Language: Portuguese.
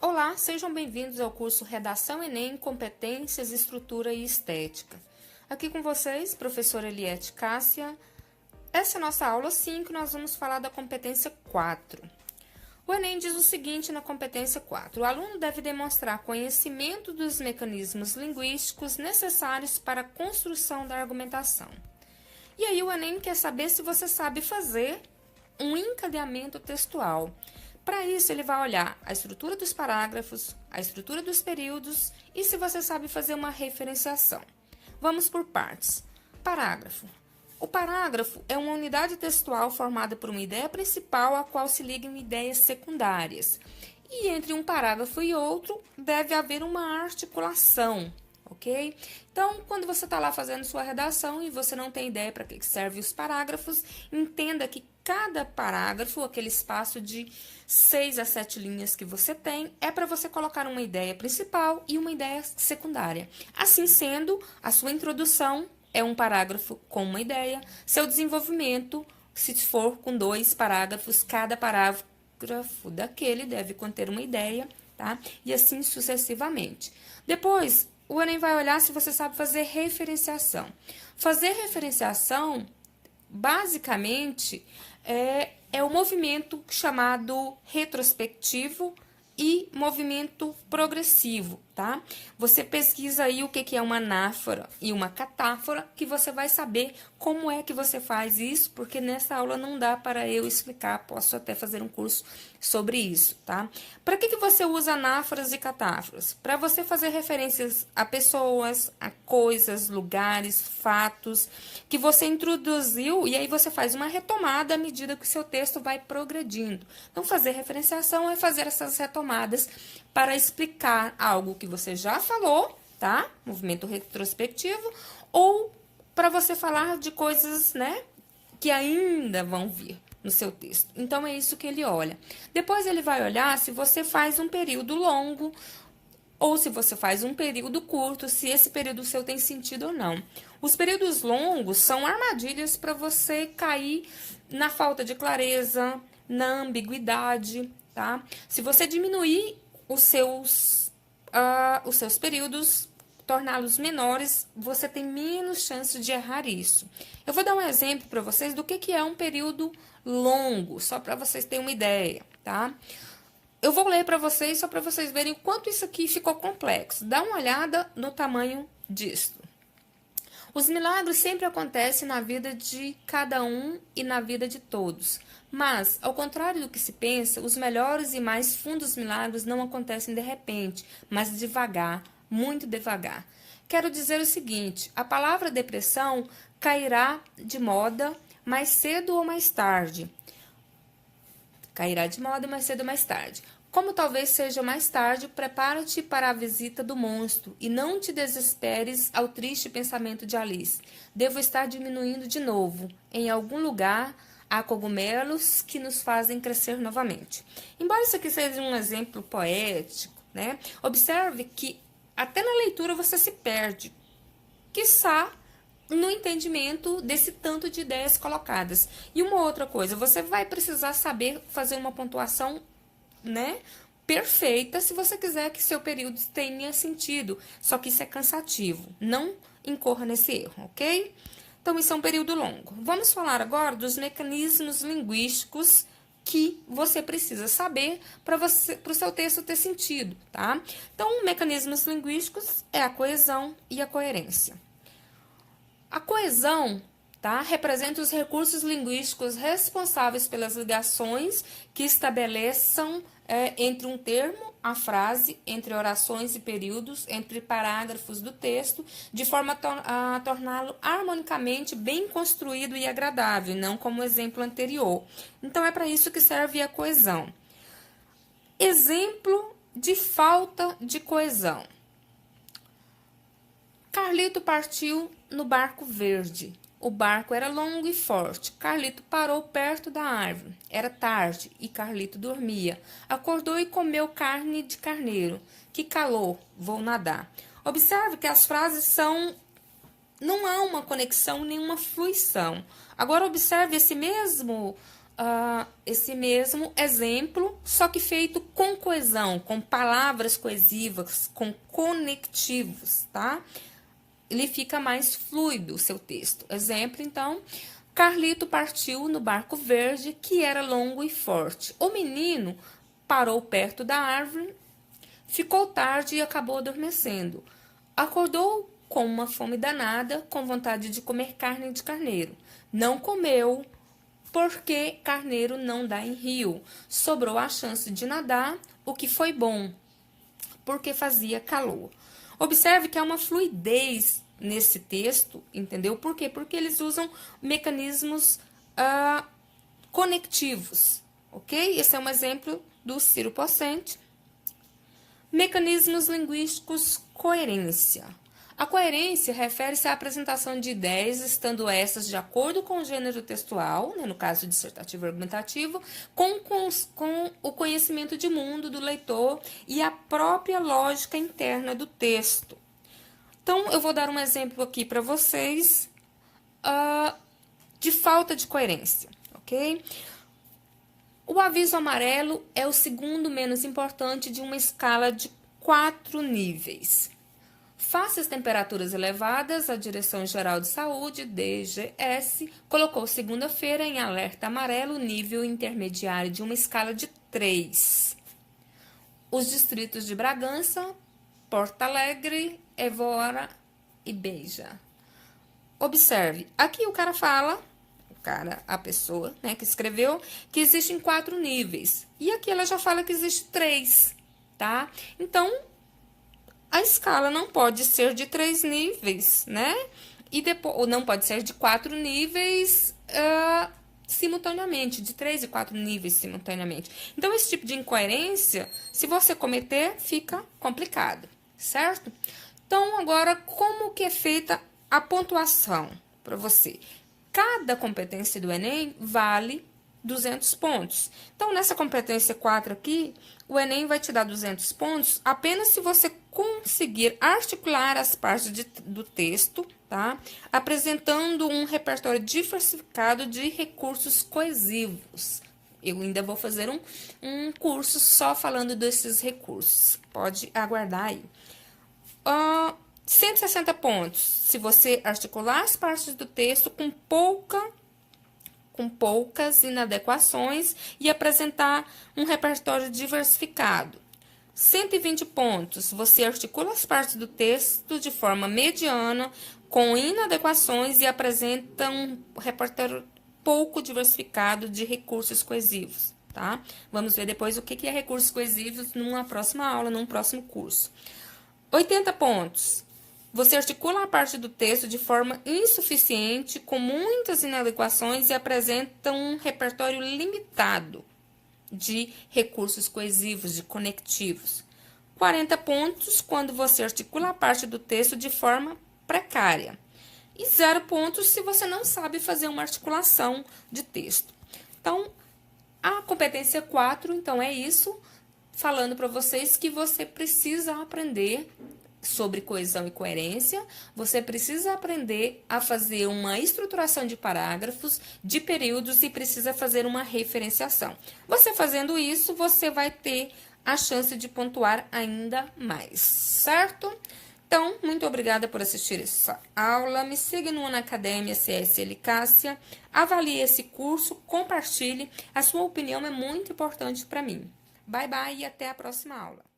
Olá, sejam bem-vindos ao curso Redação Enem, Competências, Estrutura e Estética. Aqui com vocês, professora Eliette Cássia. Essa é a nossa aula 5, nós vamos falar da competência 4. O Enem diz o seguinte na competência 4. O aluno deve demonstrar conhecimento dos mecanismos linguísticos necessários para a construção da argumentação. E aí o Enem quer saber se você sabe fazer um encadeamento textual. Para isso, ele vai olhar a estrutura dos parágrafos, a estrutura dos períodos e se você sabe fazer uma referenciação. Vamos por partes. Parágrafo. O parágrafo é uma unidade textual formada por uma ideia principal a qual se ligam ideias secundárias. E entre um parágrafo e outro deve haver uma articulação, ok? Então, quando você está lá fazendo sua redação e você não tem ideia para que servem os parágrafos, entenda que cada parágrafo, aquele espaço de 6 a 7 linhas que você tem, é para você colocar uma ideia principal e uma ideia secundária. Assim sendo, a sua introdução é um parágrafo com uma ideia, seu desenvolvimento, se for com 2 parágrafos, cada parágrafo daquele deve conter uma ideia, tá? E assim sucessivamente. Depois, o Enem vai olhar se você sabe fazer referenciação. Fazer referenciação, basicamente, é o movimento chamado retrospectivo e movimento progressivo, tá? Você pesquisa aí o que é uma anáfora e uma catáfora, que você vai saber como é que você faz isso, porque nessa aula não dá para eu explicar, posso até fazer um curso sobre isso, tá? Para que você usa anáforas e catáforas? Para você fazer referências a pessoas, a coisas, lugares, fatos, que você introduziu, e aí você faz uma retomada à medida que o seu texto vai progredindo. Então, fazer referenciação é fazer essas retomadas para explicar algo que você já falou, tá? Movimento retrospectivo, ou para você falar de coisas, né, que ainda vão vir no seu texto. Então, é isso que ele olha. Depois, ele vai olhar se você faz um período longo ou se você faz um período curto, se esse período seu tem sentido ou não. Os períodos longos são armadilhas para você cair na falta de clareza, na ambiguidade, tá? Se você diminuir os seus períodos, torná-los menores, você tem menos chance de errar isso. Eu vou dar um exemplo para vocês do que é um período longo, só para vocês terem uma ideia, tá? Eu vou ler para vocês, só para vocês verem o quanto isso aqui ficou complexo. Dá uma olhada no tamanho disso. Os milagres sempre acontecem na vida de cada um e na vida de todos. Mas, ao contrário do que se pensa, os melhores e mais fundos milagres não acontecem de repente, mas devagar, muito devagar. Quero dizer o seguinte, a palavra depressão cairá de moda mais cedo ou mais tarde. Cairá de moda mais cedo ou mais tarde. Como talvez seja mais tarde, prepara-te para a visita do monstro e não te desesperes ao triste pensamento de Alice. Devo estar diminuindo de novo. Em algum lugar há cogumelos que nos fazem crescer novamente. Embora isso aqui seja um exemplo poético, né? Observe que até na leitura você se perde. Quiçá no entendimento desse tanto de ideias colocadas. E uma outra coisa, você vai precisar saber fazer uma pontuação, né, perfeita se você quiser que seu período tenha sentido. Só que isso é cansativo. Não incorra nesse erro, ok? Então, isso é um período longo. Vamos falar agora dos mecanismos linguísticos que você precisa saber para o seu texto ter sentido, tá? Então, mecanismos linguísticos é a coesão e a coerência. A coesão, tá, representa os recursos linguísticos responsáveis pelas ligações que estabeleçam entre um termo, a frase, entre orações e períodos, entre parágrafos do texto, de forma a torná-lo harmonicamente bem construído e agradável, não como o exemplo anterior. Então, é para isso que serve a coesão. Exemplo de falta de coesão. Carlito partiu no barco verde. O barco era longo e forte. Carlito parou perto da árvore. Era tarde e Carlito dormia. Acordou e comeu carne de carneiro. Que calor, vou nadar. Observe que as frases não há uma conexão, nenhuma fluição. Agora observe esse mesmo esse mesmo exemplo, só que feito com coesão, com palavras coesivas, com conectivos, tá? Ele fica mais fluido, o seu texto. Exemplo, então, Carlito partiu no barco verde, que era longo e forte. O menino parou perto da árvore, ficou tarde e acabou adormecendo. Acordou com uma fome danada, com vontade de comer carne de carneiro. Não comeu, porque carneiro não dá em rio. Sobrou a chance de nadar, o que foi bom, porque fazia calor. Observe que há uma fluidez nesse texto, entendeu? Por quê? Porque eles usam mecanismos conectivos, ok? Esse é um exemplo do Ciro Pocente. Mecanismos linguísticos, coerência. A coerência refere-se à apresentação de ideias, estando essas de acordo com o gênero textual, né, no caso dissertativo e argumentativo, com o conhecimento de mundo do leitor e a própria lógica interna do texto. Então, eu vou dar um exemplo aqui para vocês de falta de coerência, ok? O aviso amarelo é o segundo menos importante de uma escala de 4 níveis. Face às temperaturas elevadas, a Direção-Geral de Saúde, DGS, colocou segunda-feira em alerta amarelo, nível intermediário de uma escala de 3. Os distritos de Bragança, Porto Alegre, Évora e Beja. Observe, aqui o cara fala, a pessoa, né, que escreveu, que existem 4 níveis. E aqui ela já fala que existe 3, tá? Então, a escala não pode ser de 3 níveis, né? E depois, ou não pode ser de 4 níveis simultaneamente, de 3 e 4 níveis simultaneamente. Então, esse tipo de incoerência, se você cometer, fica complicado, certo? Então, agora, como que é feita a pontuação para você? Cada competência do Enem vale 200 pontos. Então, nessa competência 4 aqui, o Enem vai te dar 200 pontos apenas se você conseguir articular as partes do texto, tá? Apresentando um repertório diversificado de recursos coesivos. Eu ainda vou fazer um curso só falando desses recursos. Pode aguardar aí. 160 pontos, se você articular as partes do texto com poucas inadequações e apresentar um repertório diversificado. 120 pontos, você articula as partes do texto de forma mediana, com inadequações e apresenta um repertório pouco diversificado de recursos coesivos, tá? Vamos ver depois o que é recursos coesivos numa próxima aula, num próximo curso. 80 pontos. Você articula a parte do texto de forma insuficiente, com muitas inadequações e apresenta um repertório limitado de recursos coesivos, de conectivos. 40 pontos quando você articula a parte do texto de forma precária. E 0 pontos se você não sabe fazer uma articulação de texto. Então, a competência 4, então, é isso, falando para vocês que você precisa aprender sobre coesão e coerência, você precisa aprender a fazer uma estruturação de parágrafos, de períodos e precisa fazer uma referenciação. Você fazendo isso, você vai ter a chance de pontuar ainda mais, certo? Então, muito obrigada por assistir essa aula. Me siga no Academia CSL Cássia, avalie esse curso, compartilhe. A sua opinião é muito importante para mim. Bye, bye e até a próxima aula.